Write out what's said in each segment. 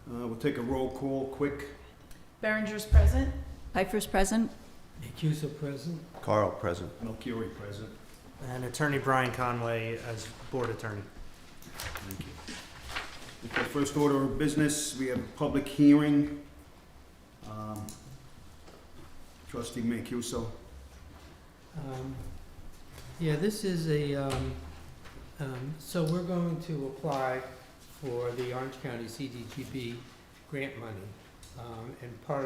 We'll take a roll call, quick. Berenger's present. Piper's present. Acusa present. Carl, present. Melchiori present. And Attorney Brian Conway as board attorney. Thank you. Okay, first order of business, we have a public hearing. Trustee Mancuso. Yeah, this is a, so we're going to apply for the Orange County CDGB grant money. And part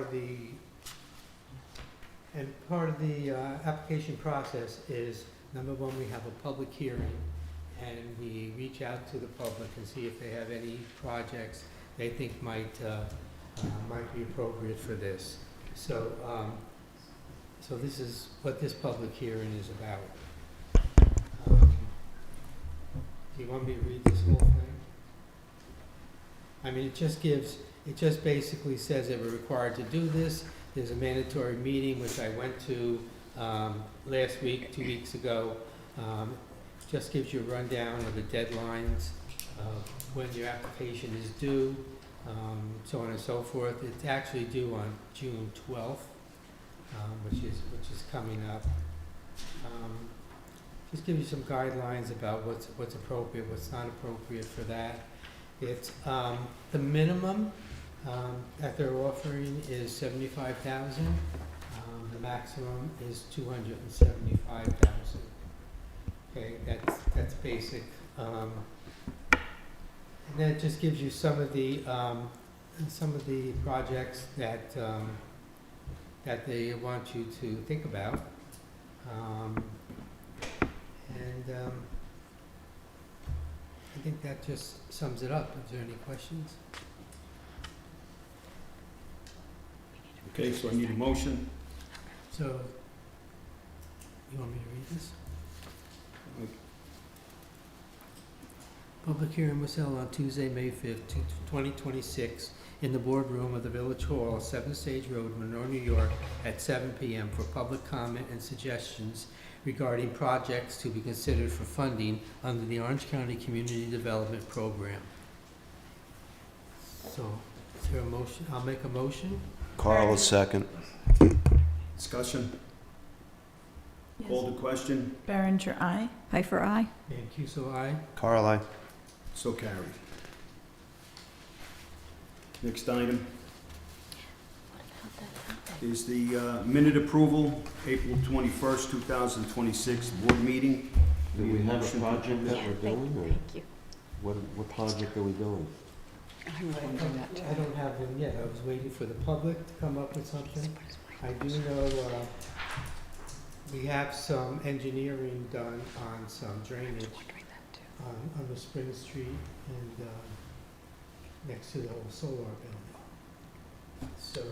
of the application process is, number one, we have a public hearing, and we reach out to the public and see if they have any projects they think might be appropriate for this. So, so this is what this public hearing is about. Do you want me to read this whole thing? I mean, it just basically says that we're required to do this. There's a mandatory meeting, which I went to last week, 2 weeks ago. Just gives you a rundown of the deadlines, when your application is due, so on and so forth. It's actually due on June 12th, which is coming up. Just give you some guidelines about what's appropriate, what's not appropriate for that. It's the minimum that they're offering is $75,000. The maximum is $275,000. Okay, that's basic. And then it just gives you some of the projects that they want you to think about. I think that just sums it up. Is there any questions? Okay, so I need a motion. So, you want me to read this? Public hearing was held on Tuesday, May 5th, 2026, in the boardroom of the Village Hall, 7 Stage Road, Monroe, New York, at 7 p.m. for public comment and suggestions regarding projects to be considered for funding under the Orange County Community Development Program. So, is there a motion? I'll make a motion. Carl, second. Discussion? Yes. Call the question? Berenger, aye. Piper, aye. And Cuso, aye. Carl, aye. So carried. Next item is the minute approval, April 21st, 2026, board meeting. Do we have a Motion to project that approve. we're doing, or Thank you. what project are we doing? I'm writing that too. I don't have them yet. I was waiting for the public to come up with something. I do know we have some engineering done on some drainage on the Spring Street and next to the old solar building. So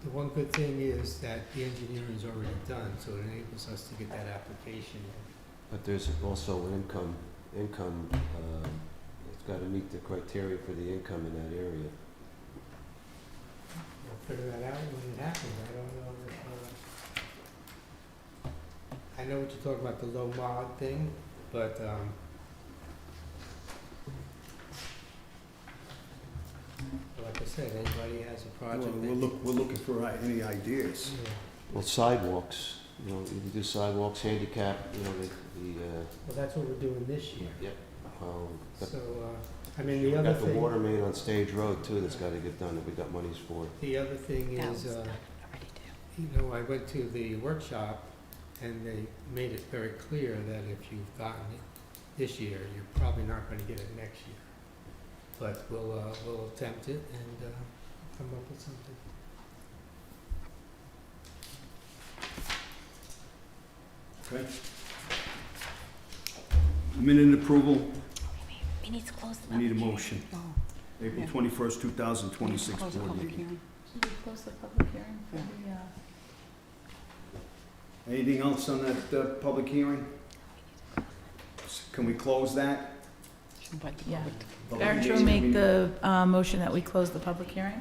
the one good thing is that the engineering is already done, so it enables us to get that application in. But there's also an income, it's gotta meet the criteria for the income in that area. We'll figure that out when it happens. I don't know if, I know what you're talking about, the low mod thing, but like I said, anybody has a project. We're looking for any ideas. Yeah. Well, sidewalks, you know, you can do sidewalks, handicap, you know, Well, that's what we're doing this year. Yep. So, I mean, we the other got the thing, water main on Stage Road too, that's gotta get done, that we got monies for. the other thing That is, was done already too. you know, I went to the workshop and they made it very clear that if you've gotten it this year, you're probably not gonna get it next year. But we'll attempt it and come up with something. Okay. Minute approval, We need to close the I need a public motion. hearing. April Yeah. 2021, We need to 2026 close the board public meeting. hearing. Should we close the public hearing for the, Anything else on that public hearing? Can we close that? Invite the Yeah. public to- Public Berenger will meeting? make the motion that we close the public hearing.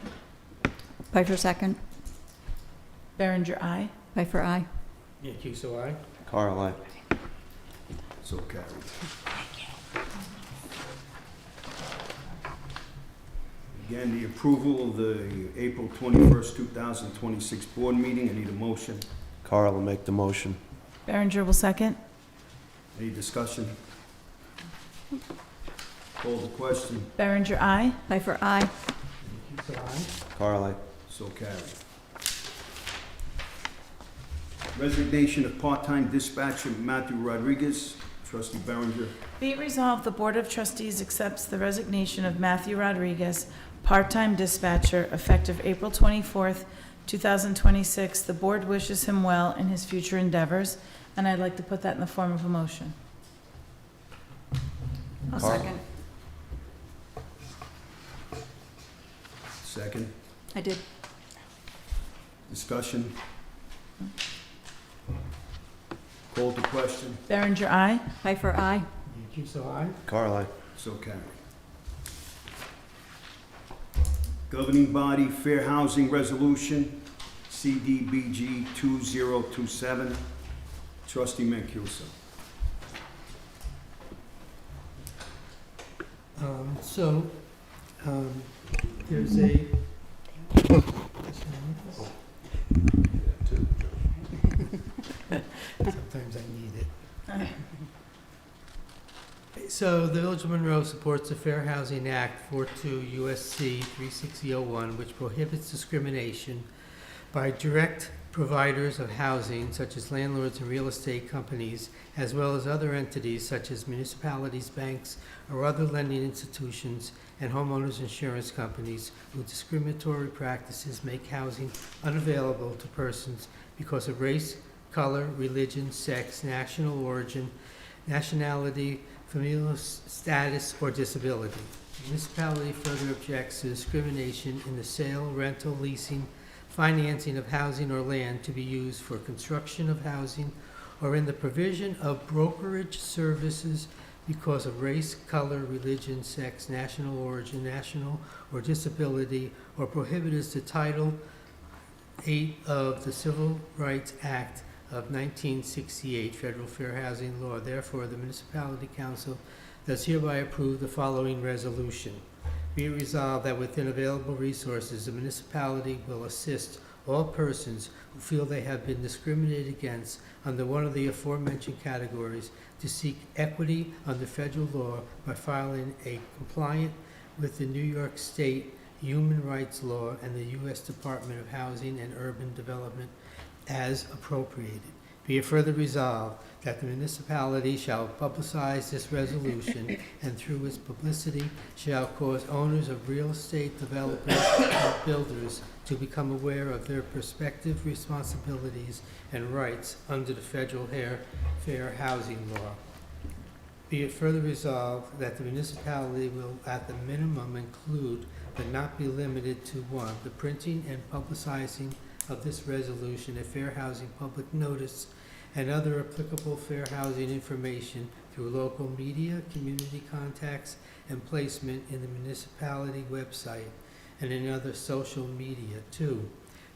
Piper, second. Berenger, aye. Piper, aye. Yeah, Cuso, aye? Carl, aye. So carried. Again, the approval of the April 21st, 2026 board meeting. I need a motion. Carl will make the motion. Berenger will second. Any discussion? Call the question. Berenger, aye. Piper, aye. So aye. Carl, I. So carried. Resignation of part-time dispatcher Matthew Rodriguez. Trustee Berenger. Be it resolved, the Board of Trustees accepts the resignation of Matthew Rodriguez, part-time dispatcher, effective April 24th, 2026. The board wishes him well in his future endeavors, and I'd like to put that in the form of a motion. I'll Carl. second. Second. I did. Discussion. Call the question. Berenger, aye. Piper, aye. So aye. Carl, I. So carried. Governing body Fair Housing Resolution, CDBG 2027. Trustee Mancuso. There's a. Sometimes I need it. So the Village of Monroe supports the Fair Housing Act 42 USC 36001, which prohibits discrimination by direct providers of housing, such as landlords and real estate companies, as well as other entities such as municipalities, banks, or other lending institutions, and homeowners insurance companies whose discriminatory practices make housing unavailable to persons because of race, color, religion, sex, national origin, nationality, familial status, or disability. The municipality further objects to discrimination in the sale, rental, leasing, financing of housing or land to be used for construction of housing, or in the provision of brokerage services because of race, color, religion, sex, national origin, national or disability, or prohibited to Title 8 of the Civil Rights Act of 1968, Federal Fair Housing Law. Therefore, the Municipality Council does hereby approve the following resolution. Be it resolved that within available resources, the municipality will assist all persons who feel they have been discriminated against under one of the aforementioned categories to seek equity under federal law by filing a compliant with the New York State Human Rights Law and the U.S. Department of Housing and Urban Development as appropriated. Be it further resolved that the municipality shall publicize this resolution and through its publicity shall cause owners of real estate developers and builders to become aware of their prospective responsibilities and rights under the federal Fair Housing Law. Be it further resolved that the municipality will at the minimum include but not be limited to one, the printing and publicizing of this resolution, a fair housing public notice, and other applicable fair housing information through local media, community contacts, and placement in the municipality website and in other social media. 2,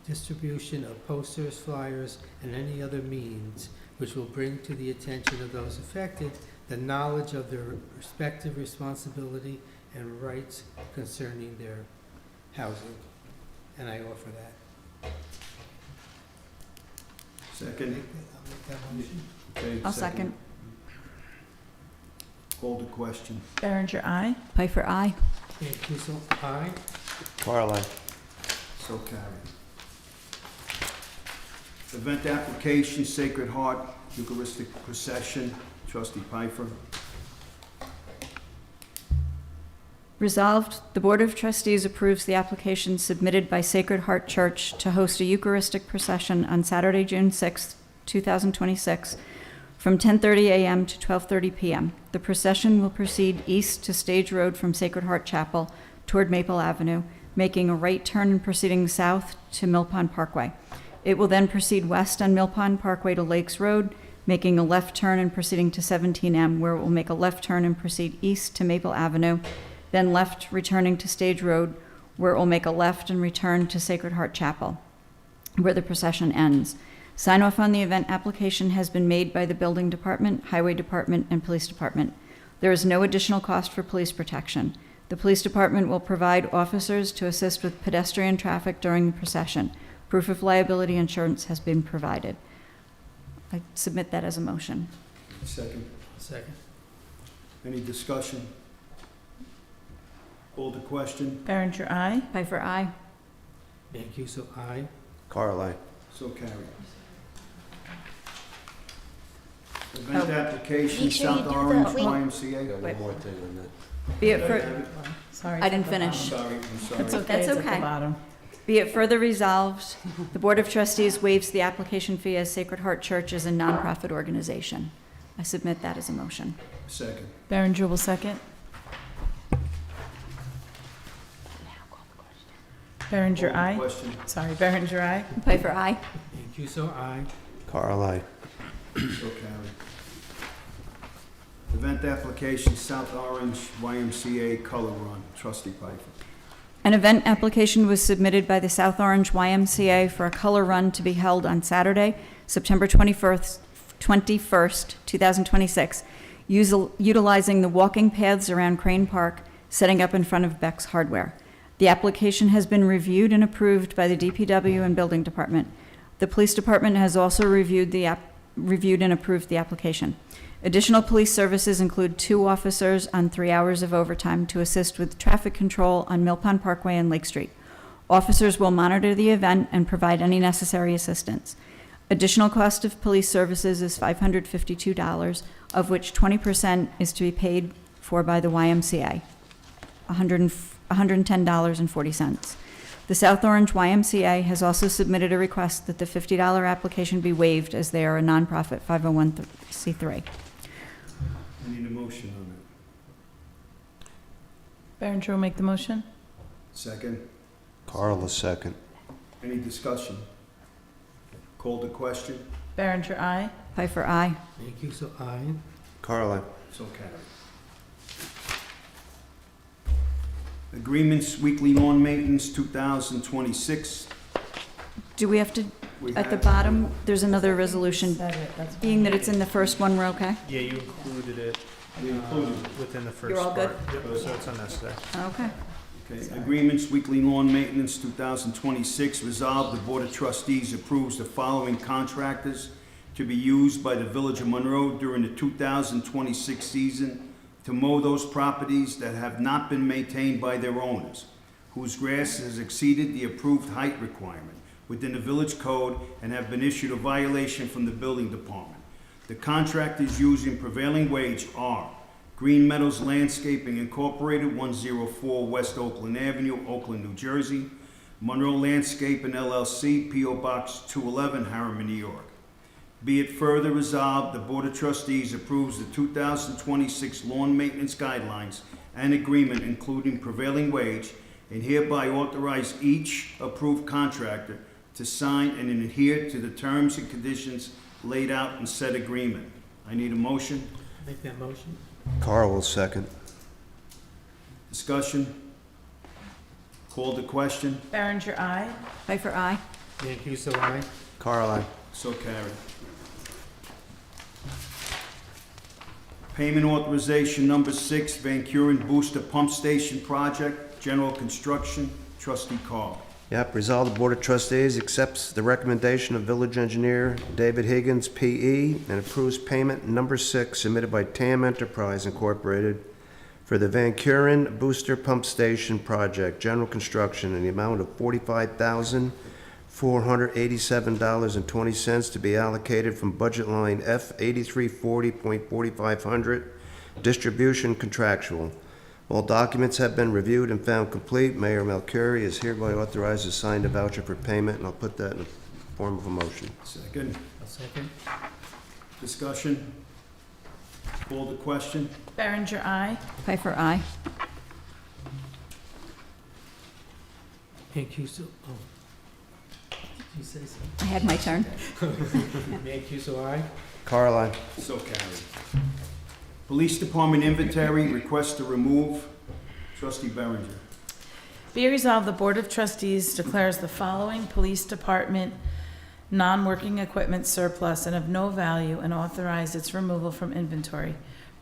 distribution of posters, flyers, and any other means which will bring to the attention of those affected the knowledge of their respective responsibility and rights concerning their housing. And I offer that. Second. I'll make that motion. Okay, I'll second. Call the question. Berenger, aye. Piper, aye. Mancuso, aye. Carl, I. So carried. Event application, Sacred Heart Eucharistic Procession. Trustee Piper. Resolved, the Board of Trustees approves the application submitted by Sacred Heart Church to host a Eucharistic procession on Saturday, June 6, 2026, from 10:30 a.m. to 12:30 p.m. The procession will proceed east to Stage Road from Sacred Heart Chapel toward Maple Avenue, making a right turn and proceeding south to Mill Pond Parkway. It will then proceed west on Mill Pond Parkway to Lakes Road, making a left turn and proceeding to 17M, where it will make a left turn and proceed east to Maple Avenue, then left returning to Stage Road, where it will make a left and return to Sacred Heart Chapel, where the procession ends. Sign off on the event application has been made by the Building Department, Highway Department, and Police Department. There is no additional cost for police protection. The police department will provide officers to assist with pedestrian traffic during the procession. Proof of liability insurance has been provided. I submit that as a motion. Second. Second. Any discussion? Call the question. Berenger, aye. Piper, aye. Mancuso, aye. Carl, I. So carried. Event application, Make sure you South do Orange the- wait. YMCA. Got Wait. one more thing on that. Be it fur- Sorry. I didn't it's at the finish. bottom. I'm sorry. It's okay, That's it's at okay. the bottom. Be it further resolved, the Board of Trustees waives the application fee as Sacred Heart Church is a nonprofit organization. I submit that as a motion. Second. Berenger will second. Berenger, Call the aye. question. Sorry, Berenger, aye. Piper, aye. Mancuso, aye. Carl, I. So carried. Event application, South Orange YMCA Color Run. Trustee Piper. An event application was submitted by the South Orange YMCA for a color run to be held on Saturday, September 21st, 2026, utilizing the walking paths around Crane Park, setting up in front of Beck's Hardware. The application has been reviewed and approved by the DPW and Building Department. The Police Department has also reviewed and approved the application. Additional police services include 2 officers on 3 hours of overtime to assist with traffic control on Mill Pond Parkway and Lake Street. Officers will monitor the event and provide any necessary assistance. Additional cost of police services is $552, of which 20% is to be paid for by the YMCA, $110.40. The South Orange YMCA has also submitted a request that the $50 application be waived as they are a nonprofit 501c3. I need a motion on that. Berenger will make the motion. Second. Carl, a second. Any discussion? Call the question. Berenger, aye. Piper, aye. Mancuso, aye. Carl, I. So carried. Agreements, weekly lawn maintenance, 2026. Do we have to, We at the have- bottom, there's another resolution. Said it, that's Being that it's in the first one, we're okay? Yeah, you included it We included. within the first You're all good? part. Yep, so it's unnecessary. Okay. Okay, agreements, weekly lawn maintenance, 2026. Resolved, the Board of Trustees approves the following contractors to be used by the Village of Monroe during the 2026 season to mow those properties that have not been maintained by their owners, whose grass has exceeded the approved height requirement within the village code and have been issued a violation from the building department. The contractors using prevailing wage are Green Meadows Landscaping Incorporated, 104 West Oakland Avenue, Oakland, New Jersey. Monroe Landscaping LLC, P.O. Box 211, Harriman, New York. Be it further resolved, the Board of Trustees approves the 2026 lawn maintenance guidelines and agreement, including prevailing wage, and hereby authorize each approved contractor to sign and adhere to the terms and conditions laid out in said agreement. I need a motion. Make that motion. Carl will second. Discussion. Call the question. Berenger, aye. Piper, aye. Mancuso, aye. Carl, I. So carried. Payment authorization number 6, Van Kuren Booster Pump Station Project, General Construction, Trustee Carl. Yep, resolved, the Board of Trustees accepts the recommendation of Village Engineer David Higgins, P.E., and approves payment number 6 submitted by TAM Enterprise Incorporated for the Van Kuren Booster Pump Station Project, General Construction, in the amount of $45,487.20 to be allocated from budget line F8340.4500, distribution contractual. All documents have been reviewed and found complete. Mayor Melchiori is hereby authorized to sign the voucher for payment, and I'll put that in the form of a motion. Second. I'll second. Discussion. Call the question. Berenger, aye. Piper, aye. Mancuso, oh. Did you say so? I had my turn. Mancuso, aye. Carl, I. So carried. Police Department inventory, request to remove. Trustee Berenger. Be it resolved, the Board of Trustees declares the following Police Department non-working equipment surplus and of no value and authorize its removal from inventory.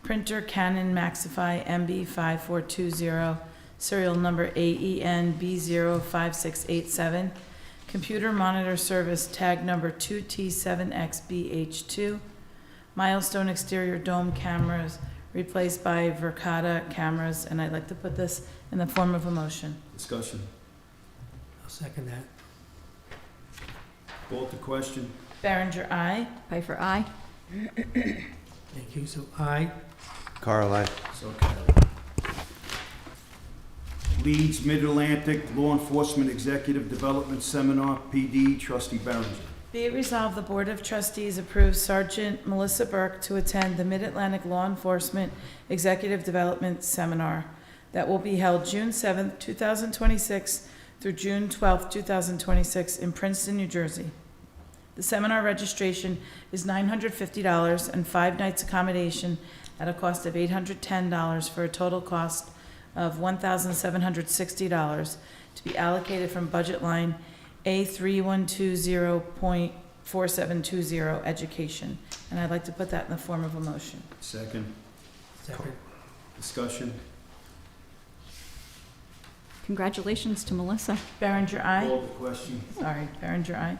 Printer Canon Maxify MB5420 serial number AEN B05687, computer monitor service tag number 2T7XBH2, milestone exterior dome cameras replaced by Verkada cameras, and I'd like to put this in the form of a motion. Discussion. I'll second that. Call to question. Berenger, aye. Piper, aye. Thank you. So aye. Carl, I. So carried. Leeds Mid-Atlantic Law Enforcement Executive Development Seminar, PD, Trustee Berenger. Be it resolved, the Board of Trustees approves Sergeant Melissa Burke to attend the Mid-Atlantic Law Enforcement Executive Development Seminar that will be held June 7th, 2026 through June 12th, 2026 in Princeton, New Jersey. The seminar registration is $950 and 5 nights accommodation at a cost of $810 for a total cost of $1,760 to be allocated from budget line A3120.4720 education. And I'd like to put that in the form of a motion. Second. Second. Discussion. Congratulations to Melissa. Berenger, aye. Call to question. Sorry, Berenger, aye.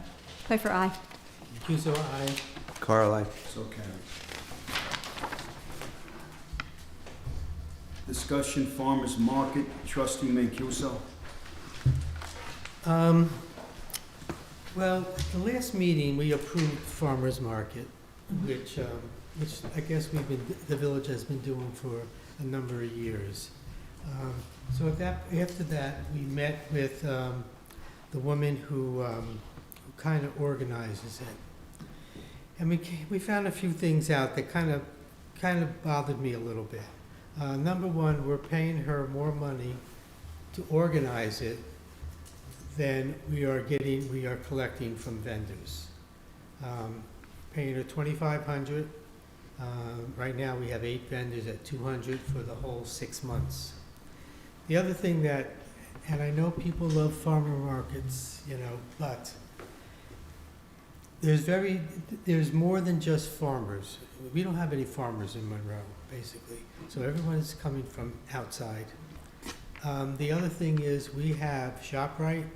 Piper, aye. Mancuso, aye. Carl, I. So carried. Discussion Farmers Market, Trustee Mancuso. Well, at the last meeting, we approved farmer's market, which I guess the village has been doing for a number of years. So after that, we met with the woman who kind of organizes it. And we found a few things out that kind of bothered me a little bit. Number one, we're paying her more money to organize it than we are collecting from vendors. Paying her $2,500. Right now, we have 8 vendors at $200 for the whole 6 months. The other thing that, and I know people love farmer markets, but there's more than just farmers. We don't have any farmers in Monroe, basically. So everyone is coming from outside. The other thing is we have ShopRite,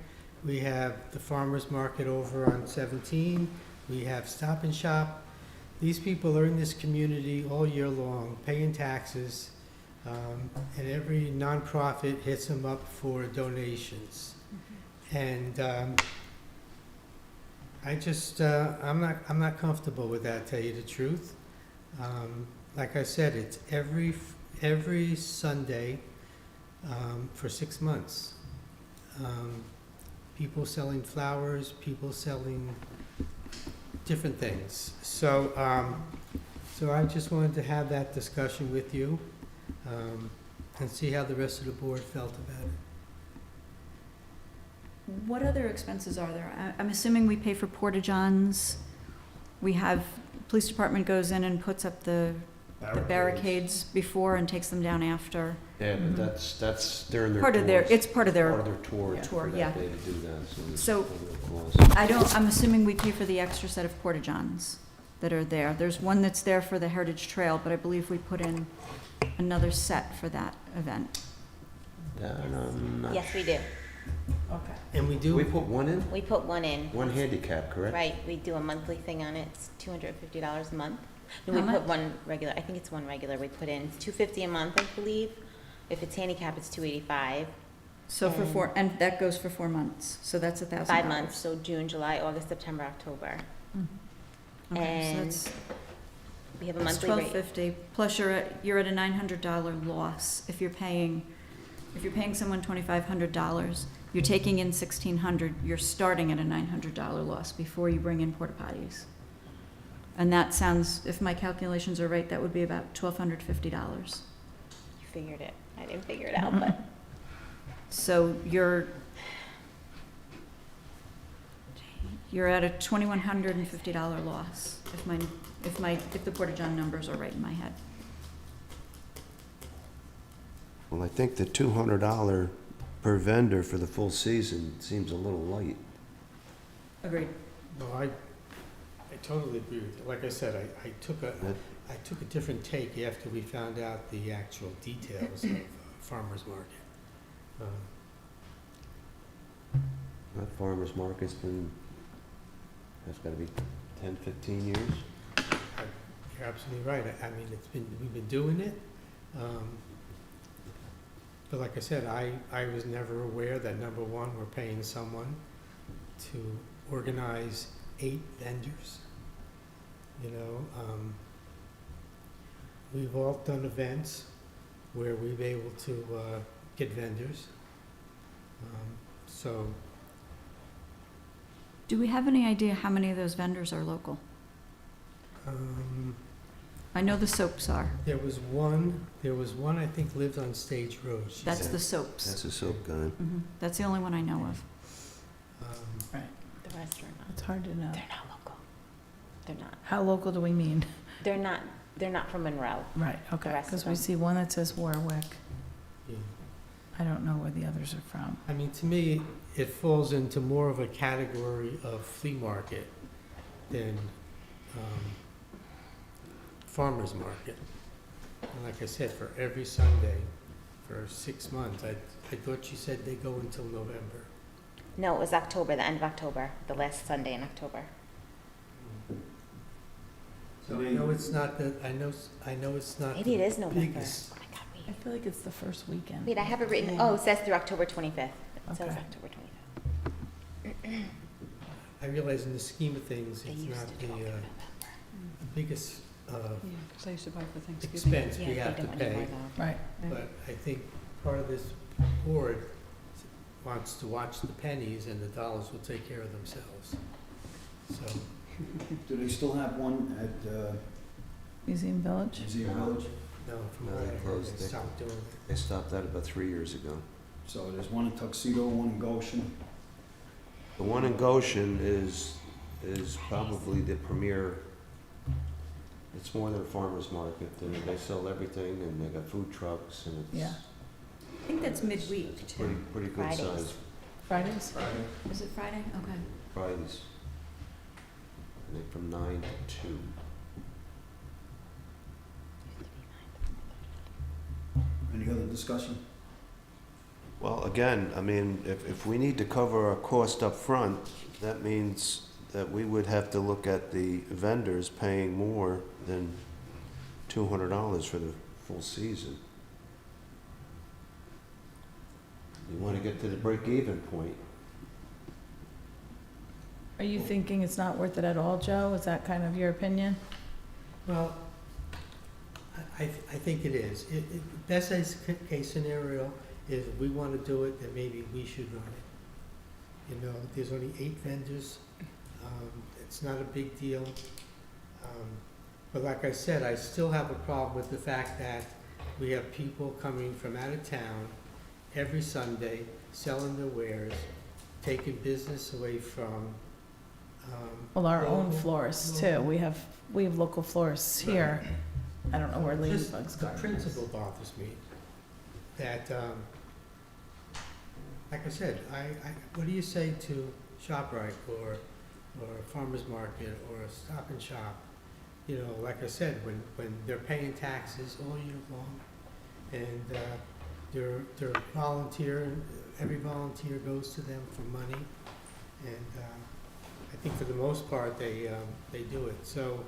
we have the farmer's market over on 17, we have Stop and Shop. These people are in this community all year long, paying taxes, and every nonprofit hits them up for donations. And I'm not comfortable with that, tell you the truth. Like I said, it's every Sunday for 6 months. People selling flowers, people selling different things. So I just wanted to have that discussion with you and see how the rest of the board felt about it. What other expenses are there? I'm assuming we pay for porta-johns. We have, police department goes in and puts up the barricades before and takes them down after. Yeah, Mhm. but that's during their Part of their, tours. it's part of their, Part of their tour. tour, for yeah. that day to do that, so it's So- a little cost. I'm assuming we pay for the extra set of porta-johns that are there. There's one that's there for the Heritage Trail, but I believe we put in another set for that event. That I'm not Yes, we do. Okay. And we We do, put one in? We put one in. One handicap, correct? Right, we do a monthly thing on it. It's $250 a month. No, How we put much? one regular, I think it's one regular we put in. It's $250 a month, I believe. If it's handicap, it's $285. So for And- 4, and that goes for 4 months, so that's $1,000. 5 months, so June, July, August, September, October. Okay, so And that's, We have a that's monthly rate. $1,250, plus you're at a $900 loss if you're paying someone $2,500, you're taking in $1,600, you're starting at a $900 loss before you bring in porta potties. And that sounds, if my calculations are right, that would be about $1,250. You figured it. I didn't figure it out, but So you're at a $2,150 loss, if the porta-john numbers are right in my head. Well, I think the $200 per vendor for the full season seems a little light. Agreed. no, I totally agree with you. Like I said, I took a different take after we found out the actual details of farmer's market. That farmer's market's that's gotta be 10, 15 years. You're absolutely right. I mean, we've been doing it. But like I said, I was never aware that, number one, we're paying someone to organize 8 vendors. You know, we've all done events where we've been able to get vendors. So, Do we have any idea how many of those vendors are local? I know the soaps are. there was one, I think lives on Stage Road. She That's said. the soaps. That's a soap guy. That's the only one I know of. The rest are not. It's hard to know. They're not local. They're not. How local do we mean? They're not from Monroe. Right, okay, rest of because we them. see one that says Warwick. Yeah. I don't know where the others are from. I mean, to me, it falls into more of a category of flea market than farmer's market. And like I said, for every Sunday, for 6 months, I thought she said they go until November. No, it was October, the end of October, the last Sunday in October. So I know it's not Maybe it is the November. biggest. Oh my God, I feel like it's the first weekend. wait, I have it written, oh, it says through October 25th. It says Okay. October 25th. I realize in the scheme of things, They it's used not to the do October, biggest Yeah, because I used to buy for Thanksgiving. expense Yeah, we they have to don't anymore pay. though. Right, But I think part of this board wants to watch the pennies, and the dollars will take care of themselves. So, Do they still have one at Museum Village? Museum Village? no, from No, what I they heard, closed they it. stopped doing it. They stopped that about 3 years ago. So there's one in Tuxedo, one in Goshen. The one in Goshen is probably the premier. It's more than a farmer's market. They sell everything, and they got food trucks, and it's Yeah. I think that's midweek, pretty good Fridays. size Fridays? Is it Friday? Okay. Fridays. I think from 9 to 2. Any other discussion? Well, again, I mean, if we need to cover our cost up front, that means that we would have to look at the vendors paying more than $200 for the full season. You want to get to the break-even point. Are you thinking it's not worth it at all, Joe? Is that kind of your opinion? Well, I think it is. Best case scenario is if we want to do it, then maybe we should run it. You know, there's only 8 vendors. It's not a big deal. But like I said, I still have a problem with the fact that we have people coming from out of town every Sunday, selling their wares, taking business away from, Well, our own local- florists too. We have local florists here. I don't know where Just Ladybug's the garden is. principle bothers me. That, like I said, what do you say to ShopRite or Farmer's Market or Stop and Shop? You know, like I said, when they're paying taxes all year long, and they're volunteer, every volunteer goes to them for money, and I think for the most part, they do it. So,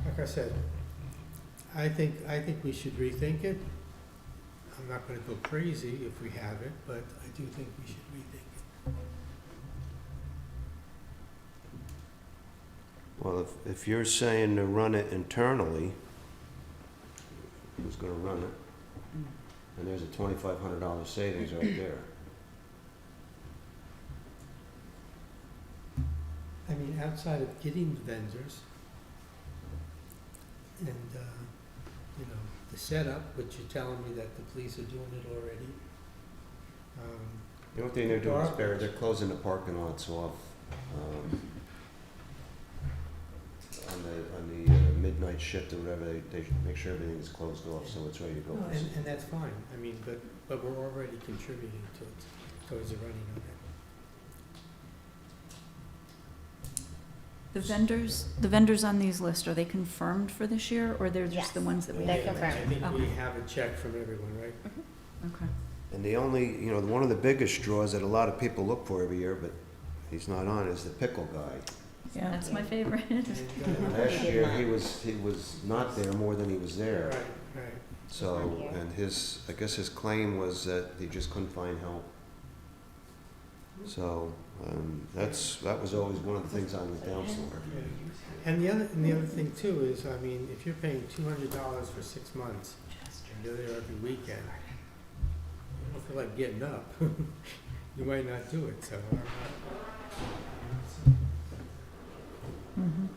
like I said, I think we should rethink it. I'm not gonna go crazy if we have it, but I do think we should rethink it. Well, if you're saying to run it internally, who's gonna run it? And there's a $2,500 savings right there. I mean, outside of getting the vendors and, you know, the setup, which you're telling me that the police are doing it already. The only thing they're doing is they're closing the parking lots off, on the midnight shift or whatever, they make sure everything's closed off, so it's ready to go. No, and that's fine. I mean, but we're already contributing towards the running of it. The vendors on these lists, are they confirmed for this year, or they're just the Yes. ones that we They're have? confirmed. I think we Okay. have a check from everyone, right? Okay. And the only, you know, one of the biggest draws that a lot of people look for every year, but he's not on, is the pickle guy. Yeah. That's my favorite. Last year, he was not there more than he was there. Right. So, and I guess his claim was that he just couldn't find help. So, that was always one of the things I was down for. And the other thing too is, I mean, if you're paying $200 for 6 months, and you're there every weekend, you don't feel like getting up. You might not do it, so. Mhm.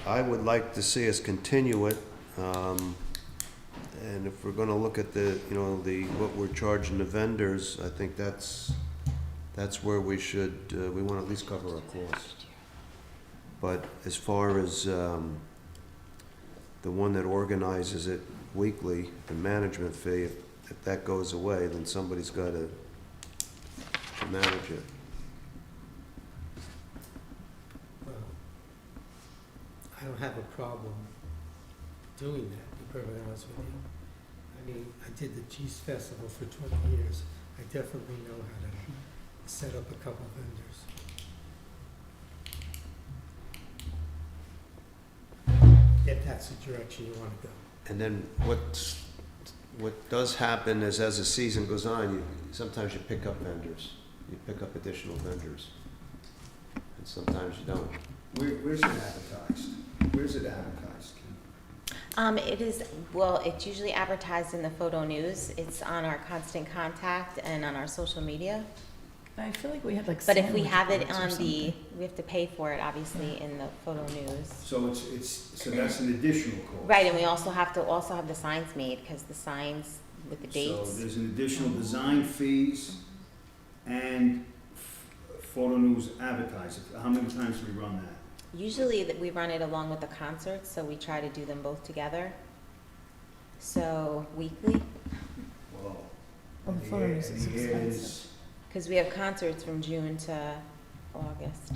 I would like to see us continue it, and if we're gonna look at what we're charging the vendors, I think that's where we should, we wanna at least cover our costs. But as far as, the one that organizes it weekly, the management fee, if that goes away, then somebody's gotta manage it. Well, I don't have a problem doing that, to be perfectly honest with you. I mean, I did the Cheese Festival for 20 years. I definitely know how to set up a couple vendors. If that's the direction you want to go. And then what does happen is, as the season goes on, sometimes you pick up vendors. You pick up additional vendors. And sometimes you don't. Where's it advertised? Where's it advertised? It is, well, it's usually advertised in the photo news. It's on our constant contact and on our social media. I feel like we had like. But if we sandwich have it boards or on something. we have to pay for it, obviously, in the photo news. So so that's an additional cost. Right, and we also have to have the signs made, because the signs with the So dates. there's an additional design fees and photo news advertising. How many times do we run that? Usually that we run it along with the concerts, so we try to do them both together. So weekly, Well, Well, the photo news is expensive. because we have concerts from June to August.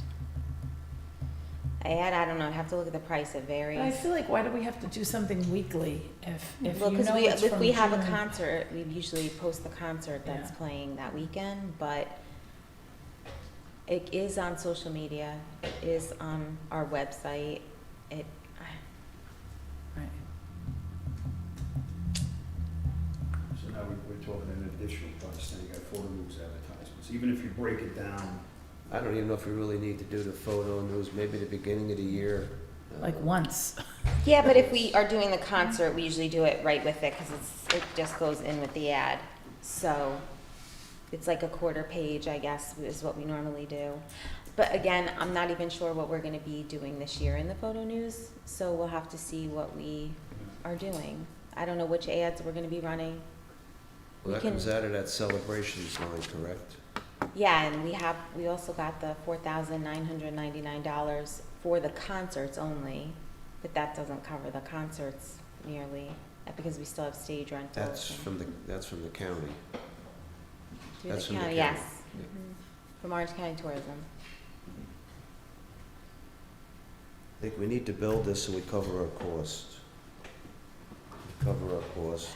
I don't know, I have to look at the price, it varies. But I feel like, why do we have to do something weekly if Well, you because know it's if from we have a June? concert, we usually post the concert that's Yeah. playing that weekend, but it is on social media, it is on our website, Right. So now we're talking an additional price, then you got photo news advertisements. Even if you break it down, I don't even know if we really need to do the photo news, maybe the beginning of the year. Like once. Yeah, but if we are doing the concert, we usually do it right with it, because it just goes in with the ad. So it's like a quarter page, I guess, is what we normally do. But again, I'm not even sure what we're gonna be doing this year in the photo news, so we'll have to see what we are doing. I don't know which ads we're gonna be running. Well, that We comes can- out of that celebrations line, correct? Yeah, and we also got the $4,999 for the concerts only, but that doesn't cover the concerts nearly, because we still have stage rentals. That's and- from the county. Through That's the from the county, county. yes. From Orange County Tourism. I think we need to build this so we cover our costs. Cover our costs.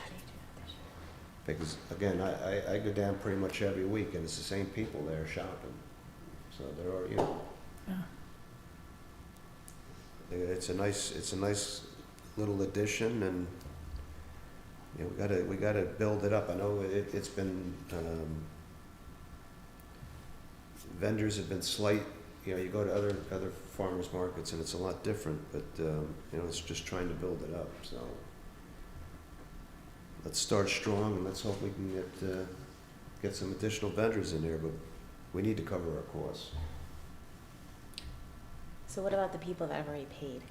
Because, again, I go down pretty much every week, and it's the same people there shopping. So there are, Yeah. it's a nice little addition, and, we gotta build it up. I know it's been, vendors have been slight, you go to other farmers markets, and it's a lot different, but, it's just trying to build it up, so. Let's start strong, and let's hope we can get some additional vendors in there, but we need to cover our costs. So what about the people that have already paid?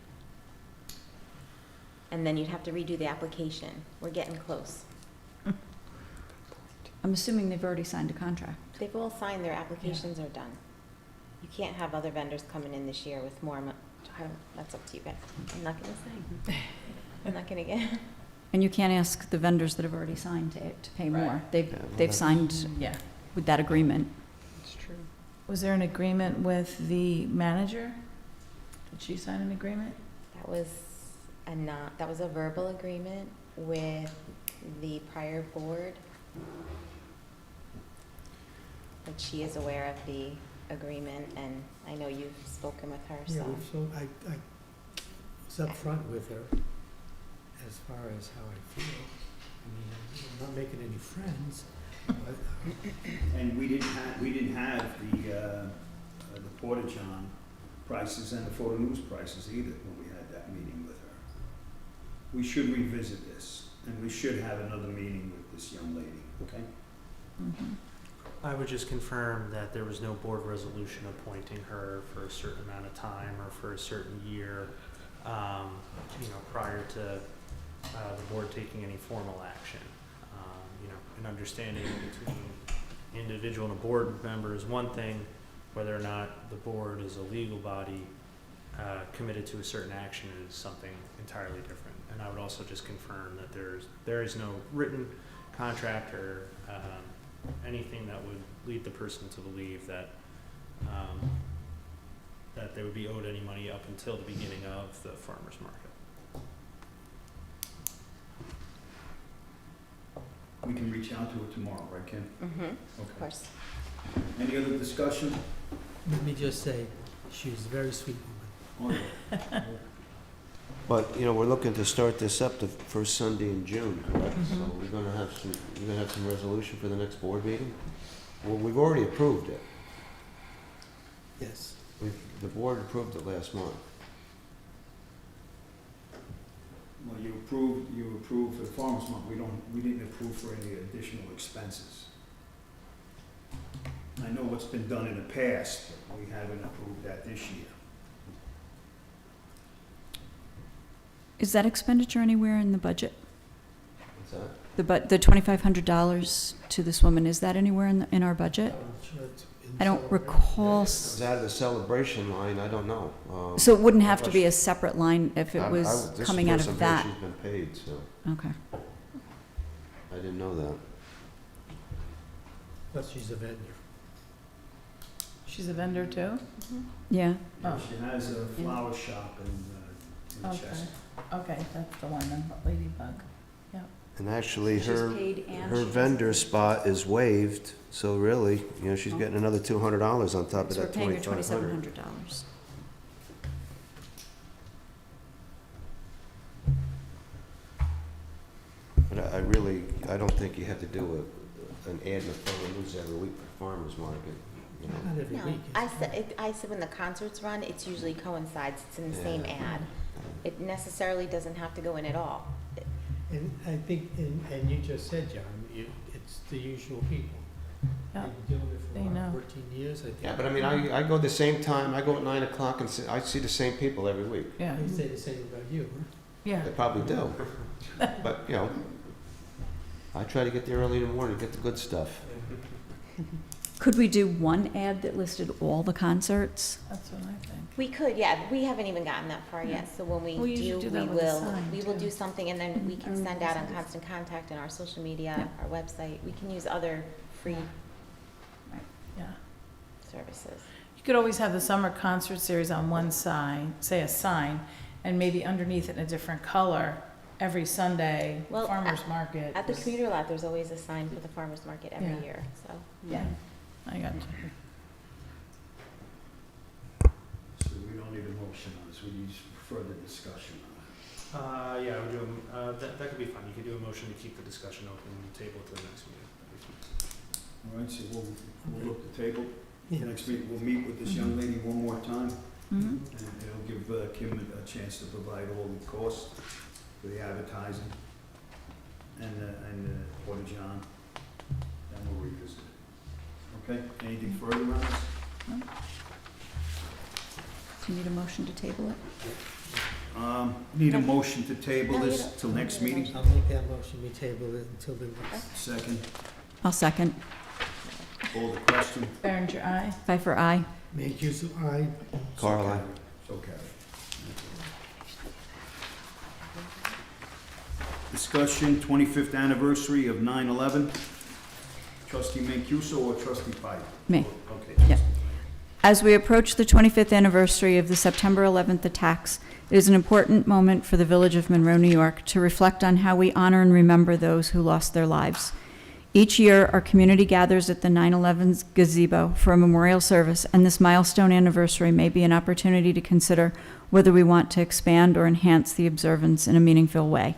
And then you'd have to redo the application. We're getting close. I'm assuming they've already signed a contract. They've all signed, their applications are done. You can't have other vendors coming in this year with more, that's up to you guys. I'm not gonna say. I'm not gonna get. And you can't ask the vendors that have already signed to pay more. Right. They've, Yeah, well, they've that's- signed Yeah. with that agreement. It's true. Was there an agreement with the manager? Did she sign an agreement? That was a verbal agreement with the prior board. But she is aware of the agreement, and I know you've spoken with her, Yeah, so. I was upfront with her as far as how I feel. I mean, I'm not making any friends, but And we didn't have the Porta-John prices and the photo news prices either when we had that meeting with her. We should revisit this, and we should have another meeting with this young lady, okay? I would just confirm that there was no board resolution appointing her for a certain amount of time or for a certain year, prior to the board taking any formal action. An understanding between individual and a board member is one thing, whether or not the board is a legal body committed to a certain action is something entirely different. And I would also just confirm that there is no written contract or anything that would lead the person to believe that that they would be owed any money up until the beginning of the farmer's market. We can reach out to her tomorrow, right, Kim? Mm-hmm, of Okay. course. Any other discussion? let me just say, she was a very sweet woman. Oh, yeah. But, we're looking to start this up the first Sunday in June, correct? So we're gonna have some resolution for the next board meeting? Well, we've already approved it. Yes. The board approved it last month. Well, you approved for the farmer's market. We didn't approve for any additional expenses. I know what's been done in the past, but we haven't approved that this year. Is that expenditure anywhere in the budget? What's that? The $2,500 to this woman, is that anywhere in our budget? I'm sure it's in I don't celebration. recall, It's out of the celebration line, I don't know. so it wouldn't have to be a separate line if it was This is coming the out first of I've heard that? she's been paid, so Okay. I didn't know that. Plus, she's a vendor. She's a vendor too? Yeah, Oh. She has a flower shop in Okay. Chester. Okay, that's the one, then, Ladybug. And actually, She's her paid and her she's- vendor spot is waived, so really, she's getting another $200 on top of so we're that paying her $2,500. $2,700. But I don't think you have to do an ad in the photo news every week for farmer's market, Not every No, week. I said when the concerts run, it's usually coincides, it's in the same Yeah. ad. It necessarily doesn't have to go in at all. And I think, and you just said, John, it's the usual people. Yeah. You've been doing it They for know. 14 years, I think. Yeah, but I mean, I go the same time, I go at 9 o'clock and I see the same people every week. Yeah, They say the same about you, huh? yeah. They probably do. But, I try to get there early in the morning, get the good stuff. Could we do one ad that listed all the concerts? That's what I think. We could, yeah, we haven't even gotten that far Yeah. yet, so when We we usually do, do we that with a will, sign, we will too. do something, and then we can Mhm. send out on Constant Contact and our social media, our website, we can use other free Yeah. services. You could always have the summer concert series on one side, say a sign, and maybe underneath it in a different color, every Sunday, Well, farmer's market. At the is- commuter lot, there's always a sign for the farmer's market every Yeah. year, so. Yeah, I got you. So we don't need a motion on this, we need further discussion on it. Yeah, I would do, that could be fine. You could do a motion to keep the discussion open and table it to the next meeting. All right, so we'll look the table. Yeah. Next week, we'll meet with this young lady one more time, Mhm. and it'll give Kim a chance to provide all the costs for the advertising and Porta John, and we'll revisit it. Okay, anything further on this? Do you need a motion to table it? Need a motion to table No, you this don't- till you next don't need a meeting? I'll make that motion, we table it until the next. Second, I'll second. call the question. Berenger, aye. Pfeiffer, aye. Make use of I. Carl, aye. So carried. Discussion, 25th anniversary of 9/11. Trustee Mancuso or trustee Pike? Me. Okay. Yeah. As we approach the 25th anniversary of the September 11th attacks, It is an important moment for the Village of Monroe, New York, to reflect on how we honor and remember those who lost their lives. Each year, our community gathers at the 9/11 gazebo for a memorial service, and this milestone anniversary may be an opportunity to consider whether we want to expand or enhance the observance in a meaningful way.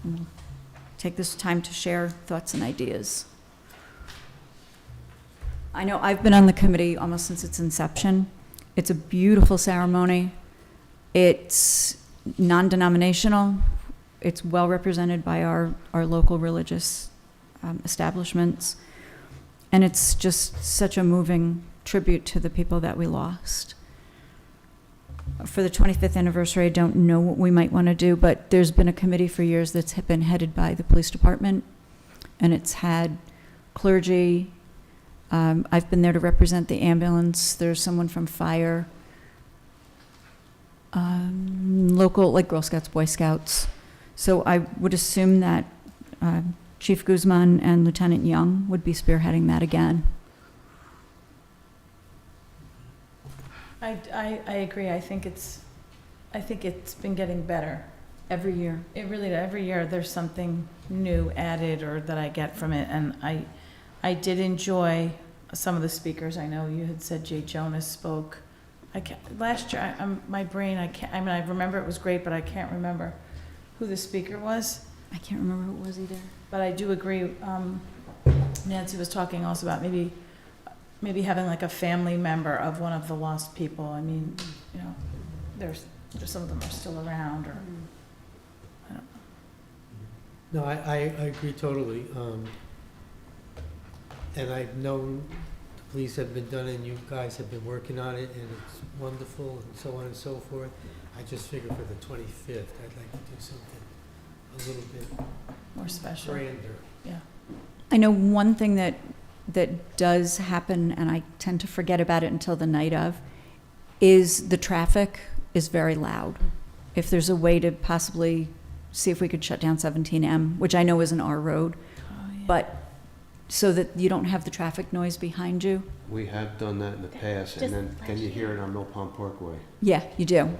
We'll take this time to share thoughts and ideas. I know I've been on the committee almost since its inception. It's a beautiful ceremony. It's non-denominational. It's well represented by our local religious establishments. And it's just such a moving tribute to the people that we lost. For the 25th anniversary, I don't know what we might want to do, but there's been a committee for years that's been headed by the police department, and it's had clergy. I've been there to represent the ambulance. There's someone from fire, local, like Girl Scouts, Boy Scouts. So I would assume that Chief Guzman and Lieutenant Young would be spearheading that again. I agree. I think it's been getting better. Every year. It really, every year there's something new added or that I get from it, and I did enjoy some of the speakers. I know you had said Jay Jonas spoke. Last year, my brain, I mean, I remember it was great, but I can't remember who the speaker was. I can't remember who it was either. But I do agree, Nancy was talking also about maybe having like a family member of one of the lost people. I mean, you know, there's some of them are still around, or I don't know. No, I agree totally. And I've known the police have been done and you guys have been working on it, and it's wonderful and so on and so forth. I just figured for the 25th, I'd like to do something a little bit More special. grander. Yeah. I know one thing that does happen, and I tend to forget about it until the night of, is the traffic is very loud. If there's a way to possibly see if we could shut down 17M, which I know isn't our road, Oh, yeah. but so that you don't have the traffic noise behind you. We have done that in the past, and then you hear it on Mill Pond Parkway. Yeah, you do. And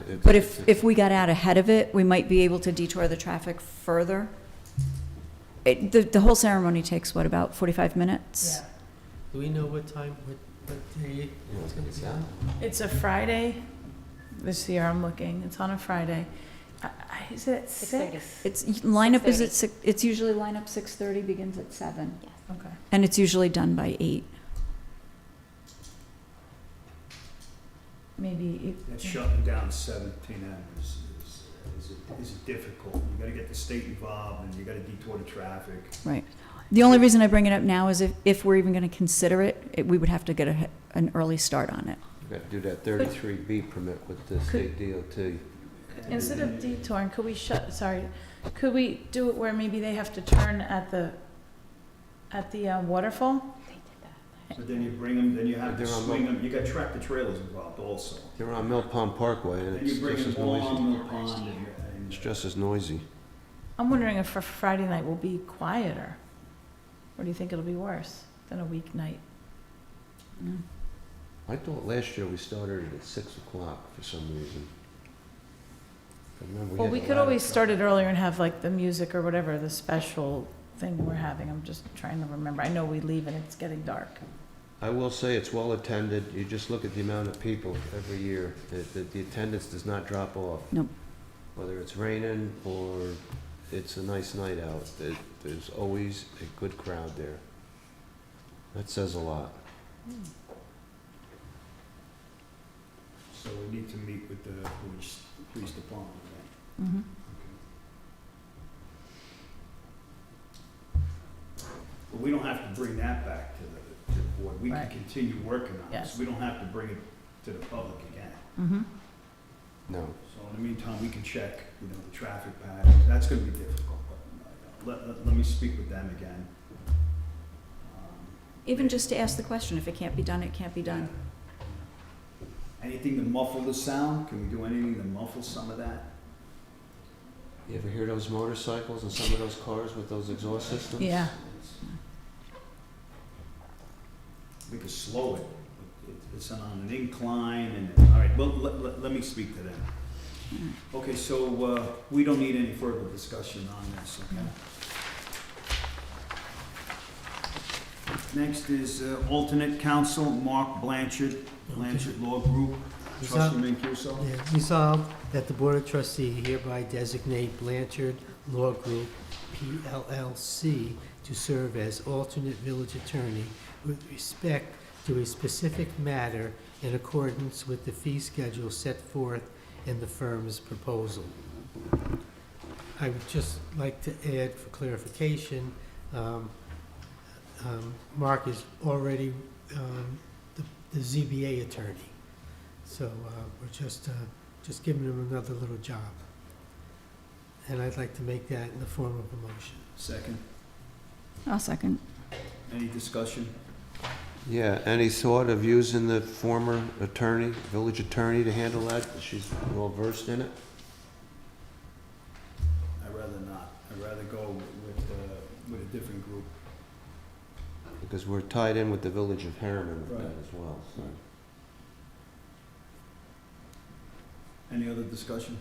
it's- But it's- if we got out ahead of it, we might be able to detour the traffic further. The whole ceremony takes, what, about 45 minutes? Yeah. Do we know what time, what day it's going to be on? It's a Friday. This year I'm looking. It's on a Friday. Is it at 6:30. 6? It's lineup is at 6. It's usually lineup 6:30, begins at 7, Yes. Okay. and it's usually done by 8. Maybe. That shutting down 17M is difficult. You gotta get the state involved, and you gotta detour the traffic. Right. The only reason I bring it up now is if we're even going to consider it, we would have to get an early start on it. You got to do that 33B permit with the state DOT. Instead of detouring, could we do it where maybe they have to turn at the waterfall? They did that. So then you bring them, then you have to They're on swing them, you got tractor trailers involved also. They're on Mill Pond Parkway, and Then you it's bring just as them along noisy. Mill Pond, and It's just as noisy. I'm wondering if for Friday night will be quieter, or do you think it'll be worse than a weeknight? I thought last year we started it at 6 o'clock for some reason. I remember Well, had we a could lot of always start trouble. it earlier and have like the music or whatever, the special thing we're having. I'm just trying to remember. I know we leave and it's getting dark. I will say it's well attended. You just look at the amount of people every year. The attendance does not drop off. Nope. Whether it's raining or it's a nice night out, there's always a good crowd there. That says a lot. so we need to meet with the police department, right? Mm-hmm. But we don't have to bring that back to the board. We can Right. continue working on Yes. this. We don't have to bring it to the public again. Mm-hmm. No. So in the meantime, we can check, the traffic patterns. That's gonna be difficult, but let me speak with them again. Even just to ask the question, if it can't be done, it can't be done. Anything to muffle the sound? Can we do anything to muffle some of that? You ever hear those motorcycles and some of those cars with those exhaust systems? Yeah. We could slow it. it's on an incline and, all right, well, let me speak to that. Okay, so, we don't need any further discussion on this, okay? Next is alternate counsel, Mark Blanchard, Blanchard Law Group. Trustee Mancuso? Yeah, resolved that the Board of Trustees hereby designate Blanchard Law Group, PLLC, to serve as alternate village attorney with respect to a specific matter in accordance with the fee schedule set forth in the firm's proposal. I would just like to add for clarification, Mark is already the ZBA attorney. So we're just giving him another little job. And I'd like to make that in the form of a motion. Second. I'll second. Any discussion? Yeah, any thought of using the former attorney, village attorney, to handle that? She's well versed in it. I'd rather not. I'd rather go with a different group. Because we're tied in with the village of Harriman with that Right. as well, so. Any other discussion?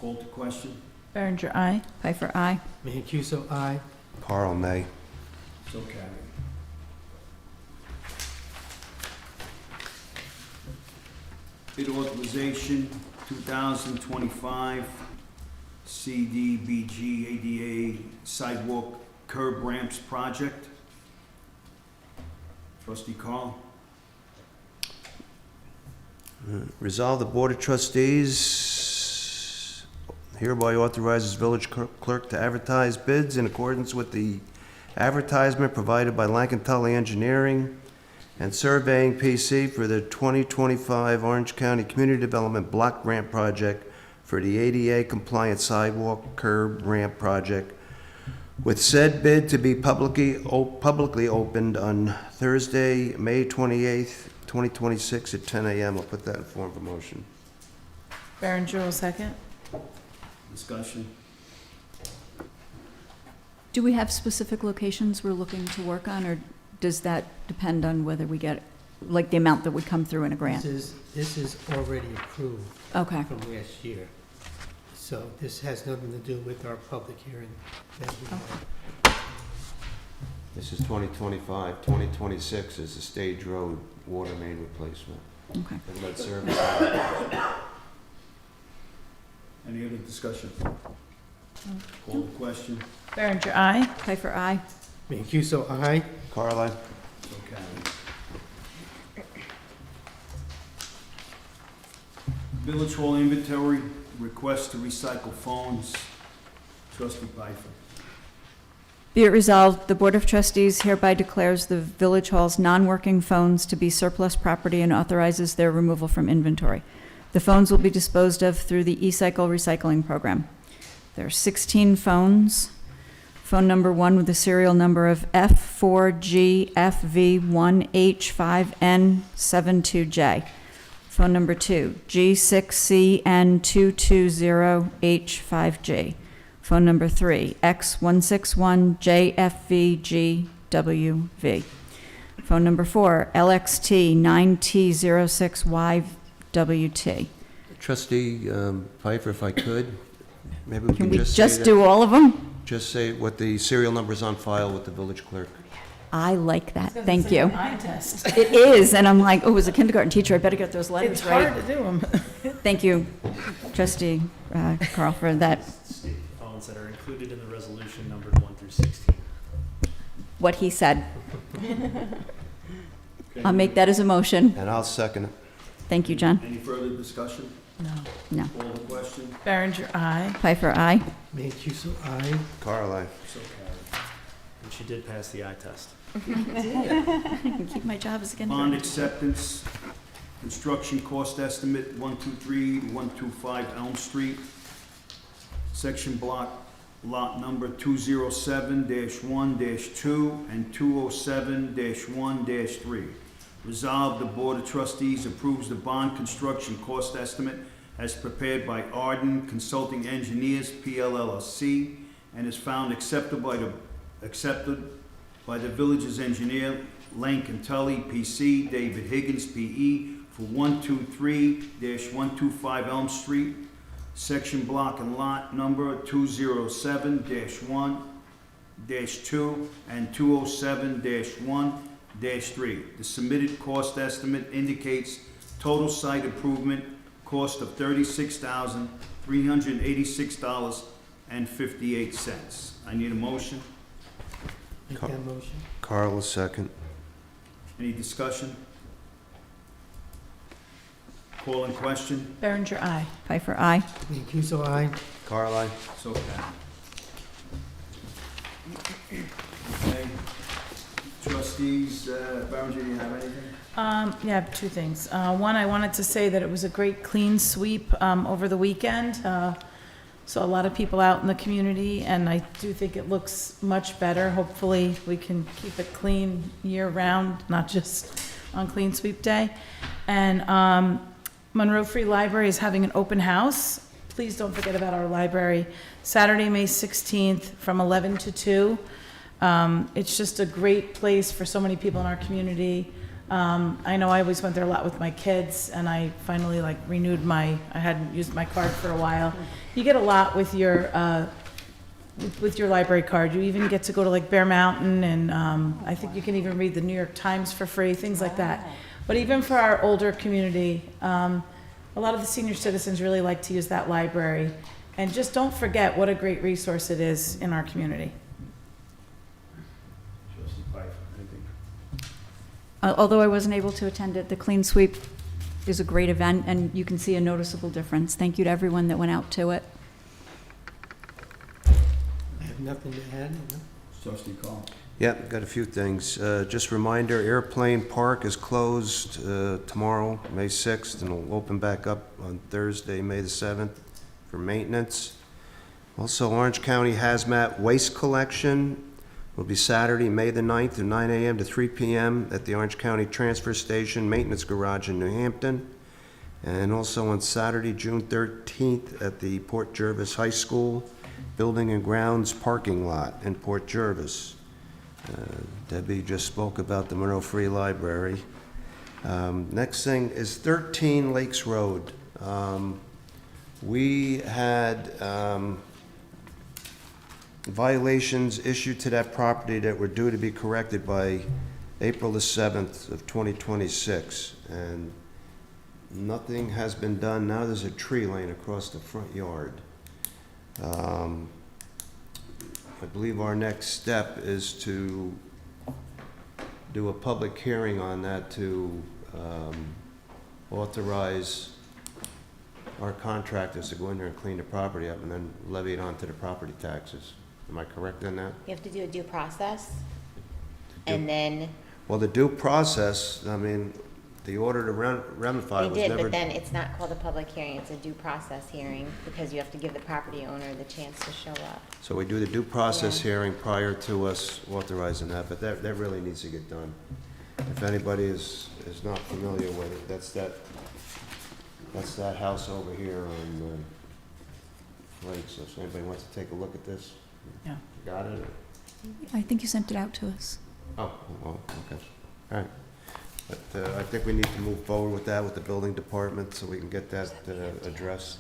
Call to question? Berenger, aye. Pfeiffer, aye. Mancuso, aye. Carl, nay. So carried. Bid authorization, 2025 CDBG ADA sidewalk curb ramps project. Trustee Carl? Resolve the Board of Trustees hereby authorizes village clerk to advertise bids in accordance with the advertisement provided by Lankin Tully Engineering and Surveying PC for the 2025 Orange County Community Development Block Grant Project for the ADA compliant sidewalk curb ramp project, with said bid to be publicly opened on Thursday, May 28th, 2026 at 10 a.m. I'll put that in form of a motion. Berenger will second. Discussion? Do we have specific locations we're looking to work on, or does that depend on whether we get, like, the amount that would come through in a grant? This is already approved Okay. from last year. So this has nothing to do with our public hearing that we had. This is 2025. 2026 is the Stage Road water main replacement Okay. and lead service. Any other discussion? Call the question? Berenger, aye. Pfeiffer, aye. Mancuso, aye. Carl, aye. So carried. Village Hall inventory, request to recycle phones. Trustee Pfeiffer. Be it resolved, the Board of Trustees hereby declares the Village Hall's non-working phones to be surplus property and authorizes their removal from inventory. The phones will be disposed of through the e-cycle recycling program. There are 16 phones. Phone number 1 with the serial number of F4GFV1H5N72J. Phone number 2, G6CN220H5G. Phone number 3, X161JFVGWV. Phone number 4, LXT9T06YWT. Trustee Pfeiffer, if I could, maybe we Can can we just just say do all of them? just say what the serial number is on file with the village clerk. I like that, thank you. Eye test. It is, and I'm like, oh, as a kindergarten teacher, I better get those letters It's right. hard to do them. Thank you, trustee Carl, for that, State phones that are included in the resolution numbered 1 through 16. what he said. Okay. I'll make that as a motion. And I'll second it. Thank you, John. Any further discussion? No. No. Call the question? Berenger, aye. Pfeiffer, aye. Mancuso, aye. Carl, aye. So carried. And she did pass the eye test. I can keep my job as a Bond kindergarten. acceptance, construction cost estimate, 123 to 125 Elm Street, section block, lot number 207-1-2 and 207-1-3. Resolved, the Board of Trustees approves the bond construction cost estimate as prepared by Arden Consulting Engineers, PLLC, and is found accepted by the village's engineer, Lane Tully, PC, David Higgins, PE, for 123-125 Elm Street, section block and lot number 207-1-2 and 207-1-3. The submitted cost estimate indicates total site improvement cost of $36,386.58. I need a motion. Make that motion. Carl, a second. Any discussion? Call in question? Berenger, aye. Pfeiffer, aye. Mancuso, aye. Carl, aye. So carried. Okay. Trustees, Berenger, do you have anything? Yeah, two things. One, I wanted to say that it was a great clean sweep over the weekend. So a lot of people out in the community, and I do think it looks much better. Hopefully, we can keep it clean year-round, not just on Clean Sweep Day. And Monroe Free Library is having an open house. Please don't forget about our library. Saturday, May 16th, from 11 to 2. It's just a great place for so many people in our community. I know I always went there a lot with my kids, and I finally renewed I hadn't used my card for a while. You get a lot with your library card. You even get to go to Bear Mountain, and I think you can even read the New York Times for free, things like that. But even for our older community, a lot of the senior citizens really like to use that library. And just don't forget what a great resource it is in our community. Trustee Pfeiffer, anything? Although I wasn't able to attend it, the Clean Sweep is a great event, and you can see a noticeable difference. Thank you to everyone that went out to it. I have nothing to add. No? Trustee Carl? Yep, got a few things. Just reminder, Airplane Park is closed tomorrow, May 6th, and will open back up on Thursday, May the 7th, for maintenance. Also, Orange County Hazmat Waste Collection will be Saturday, May the 9th, from 9 a.m. to 3 p.m. at the Orange County Transfer Station Maintenance Garage in New Hampton. And also on Saturday, June 13th, at the Port Jervis High School Building and Grounds Parking Lot in Port Jervis. Debbie just spoke about the Monroe Free Library. Next thing is 13 Lakes Road. We had violations issued to that property that were due to be corrected by April the 7th of 2026, and nothing has been done. Now there's a tree laying across the front yard. I believe our next step is to do a public hearing on that to authorize our contractors to go in there and clean the property up and then levy it onto the property taxes. Am I correct in that? You have to do a due process, and then Well, the due process, I mean, the order to remify they was did, never... but then it's not called a public hearing, it's a due process hearing, because you have to give the property owner the chance to show up. So we do the due process Yeah. hearing prior to us authorizing that, but that really needs to get done. If anybody is not familiar with it, that's that house over here on Lake. So if anybody wants to take a look at this, Yeah. got it? I think you sent it out to us. Oh, well, okay, all right. But I think we need to move forward with that with the building department so we can get that addressed.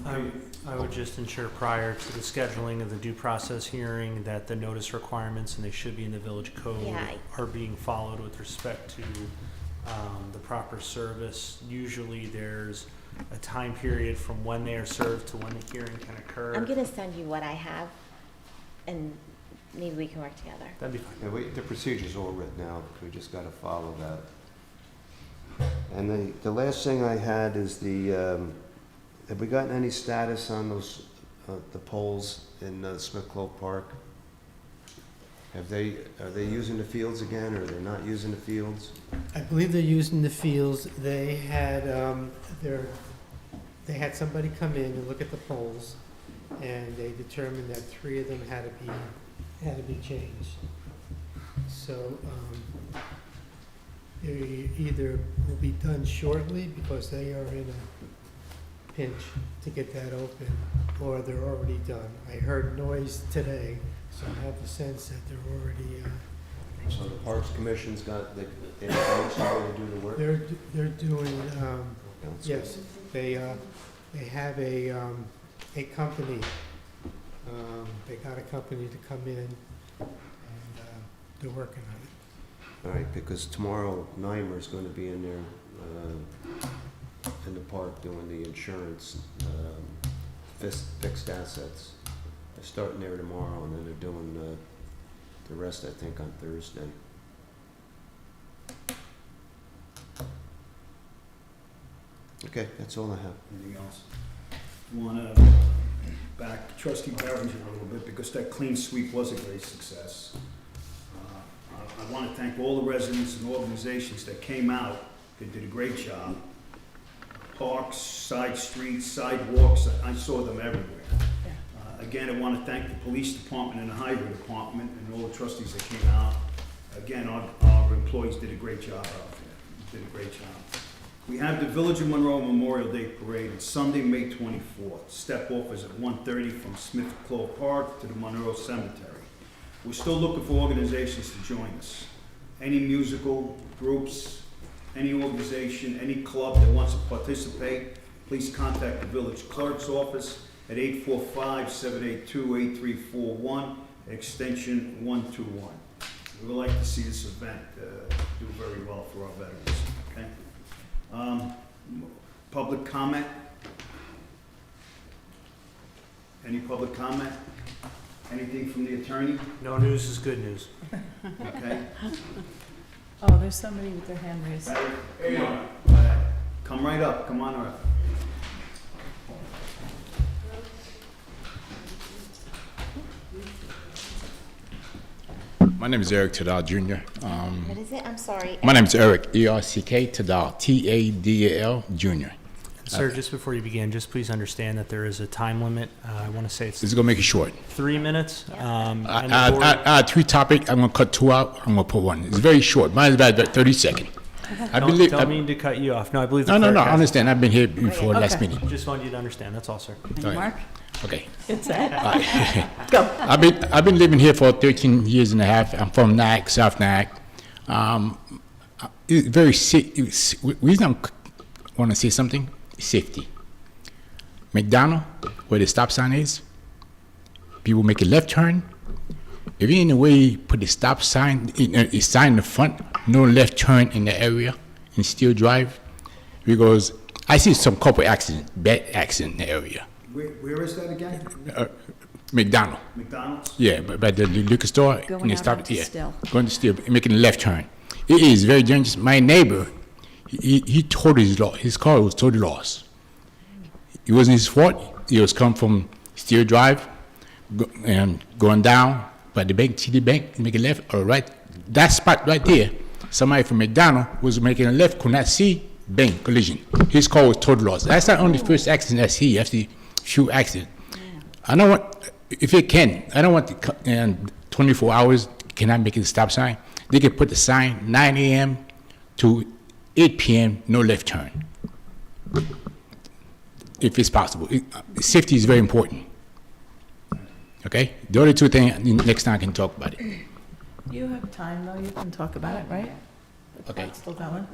I would just ensure prior to the scheduling of the due process hearing that the notice requirements, and they should be in the village code, Yeah. are being followed with respect to the proper service. Usually there's a time period from when they are served to when the hearing can occur. I'm gonna send you what I have, and maybe we can work together. That'd be fine. Yeah, the procedure's all written out, we just gotta follow that. And the last thing I had is have we gotten any status on those, the poles in Smith Clove Park? Are they using the fields again, or they're not using the fields? I believe they're using the fields. They had somebody come in and look at the poles, and they determined that 3 of them had to be changed. So they either will be done shortly because they are in a pinch to get that open, or they're already done. I heard noise today, So I have the sense that they're already, So the Parks Commission's got, they engaged somebody to do the work? they're doing, yes, they have a company. They got a company to come in, and they're working on it. All right, because tomorrow Nymer's gonna be in there, in the park doing the insurance, fixed assets. They're starting there tomorrow, and then they're doing, the rest, I think, on Thursday. Okay, that's all I have. Anything else? Want to back trustee Berenger a little bit, because that clean sweep was a great success. I want to thank all the residents and organizations that came out. They did a great job. Parks, side streets, sidewalks, I saw them everywhere. Again, I want to thank the police department and the highway department and all the trustees that came out. Again, our employees did a great job out there. Did a great job. We have the Village of Monroe Memorial Day Parade. It's Sunday, May 24th. Step off is at 1:30 from Smith Clove Park to the Monroe Cemetery. We're still looking for organizations to join us. Any musical groups, any organization, any club that wants to participate, please contact the village clerk's office at 845-782-8341, extension 121. We would like to see this event do very well for our veterans. Okay? Public comment? Any public comment? Anything from the attorney? No news is good news. Okay. Oh, there's somebody with their hand raised. Come right up, come on up. My name is Eric Tadal Jr. What is it? I'm sorry. My name is Eric, E-R-C-K, Tadal, T-A-D-A-L, Jr. Sir, just before you begin, just please understand that there is a time limit. I want to say it's This is going to make it short. 3 minutes. And the I board- had 3 topics. I'm going to cut 2 out. I'm going to put 1. It's very short. Mine is about 30 seconds. I believe. Don't mean to cut you off. No, I believe the No, clerk I has- understand. I've been here before last Okay. meeting. Just want you to understand, that's all, sir. All right. Mark? Okay. It's it. All right. I've been living here for 13 years and a half. I'm from Nyack, South Nyack. It's very reason I want to say something, safety. McDonald, where the stop sign is, people make a left turn. If you in the way put the stop sign, a sign in the front, no left turn in the area, and still drive, because I see some couple accidents, bad accident in the area. Where is that again? McDonald, McDonald's? yeah, by the liquor store, Going and they out stop, onto yeah, Still. going to Still, making a left turn. It is very dangerous. My neighbor, he told his car was totally lost. It wasn't his fault. He was coming from Steel Drive and going down by the bank, TD Bank, make a left or right. That spot right there, somebody from McDonald was making a left, could not see, bang, collision. His car was totally lost. That's not only the first accident I see, actually few accidents. I don't want, if it can, I don't want the 24 hours, cannot make it a stop sign. They can put the sign 9 a.m. to 8 p.m., no left turn. If it's possible. Safety is very important. Okay? The other 2 things, next time I can talk about it. You have time, though. You can talk about it, right? Okay. Still going?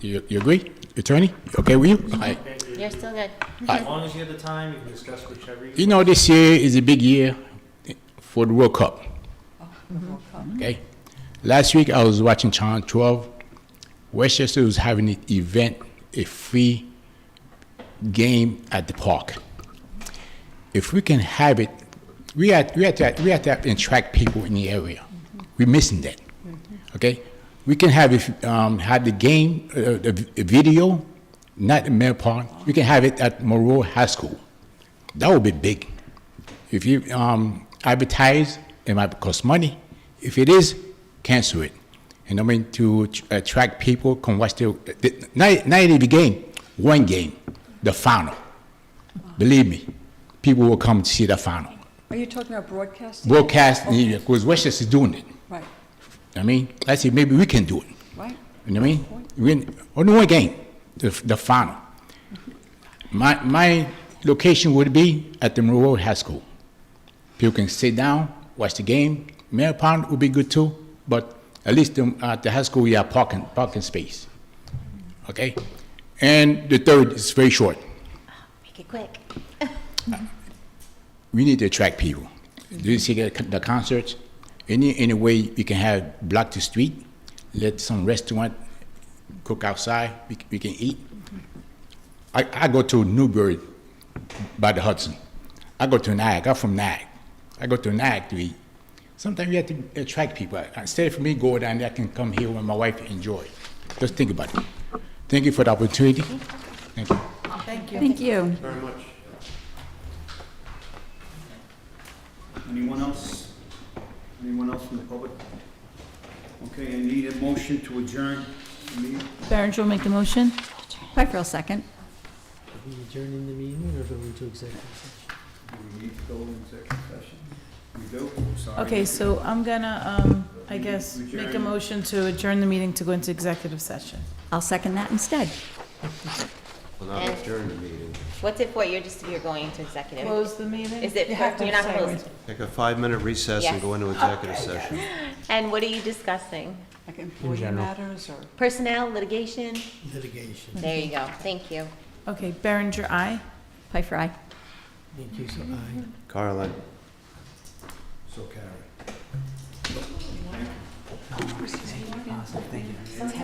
You agree? Attorney? Okay with you? All right. You're still good. As long as you have the time, you can discuss whichever you. You know, this year is a big year for the World Cup. Okay? Last week I was watching Channel 12. Westchester was having an event, a free game at the park. If we can have it, we have to attract people in the area. We're missing that. Okay? We can have the game, the video, not in Mare Park. We can have it at Monroe High School. That would be big. If you advertise, it might cost money. If it is, cancel it. And I mean to attract people, come watch not even the game, one game, the final. Believe me, people will come to see the final. Are you talking about broadcasting? Broadcast, because Westchester is doing it. Right, I mean, I say maybe we can do it. right. You know what I mean? Only one game, the final. My location would be at the Monroe High School. People can sit down, watch the game. Mayor Pond would be good too, but at least at the high school we have parking space. Okay? And the third is very short. Make it quick. We need to attract people. Do you see the concerts? Any way you can have block the street, let some restaurant cook outside, we can eat. I go to Newbury by the Hudson. I go to Nag. I'm from Nag. I go to Nag to eat. Sometimes you have to attract people. Instead of me go down there, I can come here with my wife and enjoy. Just think about it. Thank you for the opportunity. Thank you. Thank you. Thank you. Very much. Anyone else? Anyone else from the public? Okay, I need a motion to adjourn the meeting. Berenger will make the motion. Piper will second. Are we adjourning the meeting or going to executive session? Do we need to go into executive session? We do? Sorry. Okay, so I'm gonna, I guess, make a motion to adjourn the meeting to go into executive session. I'll second that instead. Well, not adjourn the meeting. What's it for? You're going to executive? Close the meeting? Is it, You have to you're not say closed? Take a 5-minute recess and Yes. go into executive session. And what are you discussing? Like employee general. matters or? Personnel, litigation? Litigation. There you go. Thank you. Okay, Berenger, aye. Piper, aye. Thank you, so aye. Carla. So carry. Awesome, thank you.